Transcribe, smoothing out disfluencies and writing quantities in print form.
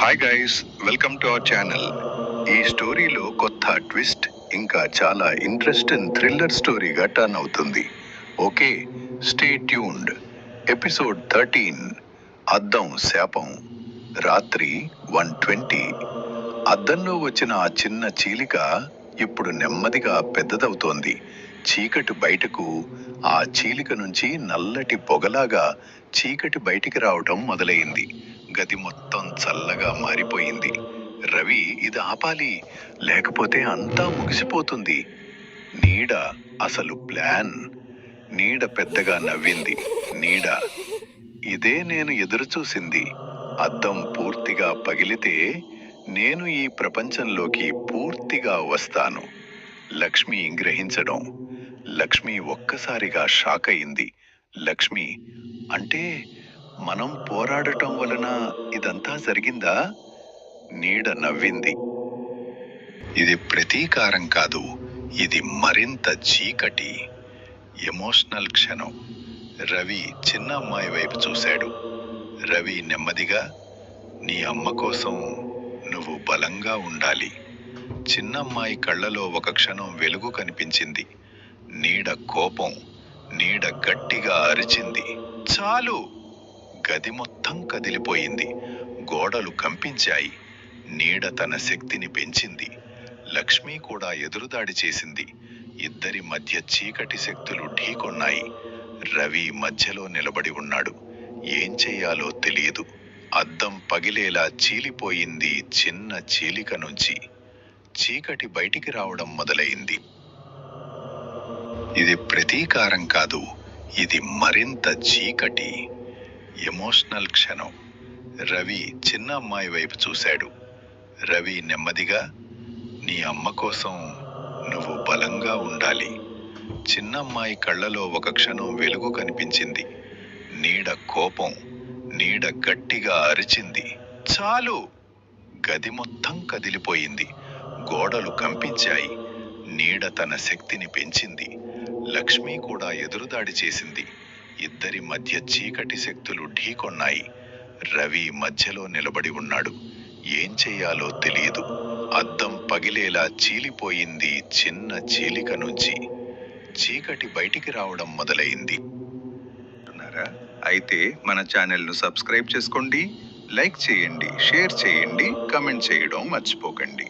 Hi guys, welcome to our channel. ఈ స్టోరీలో కొత్త ట్విస్ట్ ఇంకా చాలా ఇంట్రెస్టింగ్ థ్రిల్లర్ స్టోరీగా టర్న్ అవుతుంది. Okay, stay tuned. ఎపిసోడ్ 13, అద్దం శాపం. రాత్రి 1:20. అద్దంలో వచ్చిన ఆ చిన్న చీలిక ఇప్పుడు నెమ్మదిగా పెద్దదవుతోంది. చీకటి బయటకు, ఆ చీలిక నుంచి నల్లటి పొగలాగా చీకటి బయటికి రావటం మొదలైంది. గది మొత్తం చల్లగా మారిపోయింది. రవి ఇది ఆపాలి, లేకపోతే అంతా ముగిసిపోతుంది. నీడ, అసలు ప్లాన్. నీడ పెద్దగా నవ్వింది. నీడ, ఇదే నేను ఎదురుచూసింది. అద్దం పూర్తిగా పగిలితే నేను ఈ ప్రపంచంలోకి పూర్తిగా వస్తాను. లక్ష్మి గ్రహించడం. లక్ష్మి ఒక్కసారిగా షాక్ అయింది. లక్ష్మి, అంటే మనం పోరాడటం వలన ఇదంతా జరిగిందా? నీడ నవ్వింది. ఇది ప్రతీకారం కాదు, ఇది మరింత చీకటి. ఎమోషనల్ క్షణం. రవి చిన్న అమ్మాయి వైపు చూశాడు. రవి నెమ్మదిగా, నీ అమ్మ కోసం నువ్వు బలంగా ఉండాలి. చిన్నమ్మాయి కళ్ళలో ఒక క్షణం వెలుగు కనిపించింది. నీడ కోపం. నీడ గట్టిగా అరిచింది, చాలు! గది మొత్తం కదిలిపోయింది. గోడలు కంపించాయి. నీడ తన శక్తిని పెంచింది. లక్ష్మి కూడా ఎదురుదాడి చేసింది. ఇద్దరి మధ్య చీకటి శక్తులు ఢీకొన్నాయి. రవి మధ్యలో నిలబడి ఉన్నాడు. ఏం చెయ్యాలో తెలియదు. అద్దం పగిలేలా చీలిపోయింది. చిన్న చీలిక నుంచి చీకటి బయటికి రావడం మొదలైంది. ఇది ప్రతీకారం కాదు, ఇది మరింత చీకటి. ఎమోషనల్ క్షణం. రవి చిన్న అమ్మాయి వైపు చూశాడు. రవి నెమ్మదిగా, నీ అమ్మ కోసం నువ్వు బలంగా ఉండాలి. చిన్నమ్మాయి కళ్ళలో ఒక క్షణం వెలుగు కనిపించింది. నీడ కోపం. నీడ గట్టిగా అరిచింది, చాలు! గది మొత్తం కదిలిపోయింది. గోడలు కంపించాయి. నీడ తన శక్తిని పెంచింది. లక్ష్మి కూడా ఎదురుదాడి చేసింది. ఇద్దరి మధ్య చీకటి శక్తులు ఢీకొన్నాయి. రవి మధ్యలో నిలబడి ఉన్నాడు. ఏం చెయ్యాలో తెలియదు. అద్దం పగిలేలా చీలిపోయింది. చిన్న చీలిక నుంచి చీకటి బయటికి రావడం మొదలైంది. అయితే మన ఛానల్ను సబ్స్క్రైబ్ చేసుకోండి, లైక్ చేయండి, షేర్ చేయండి, కామెంట్ చేయడం మర్చిపోకండి.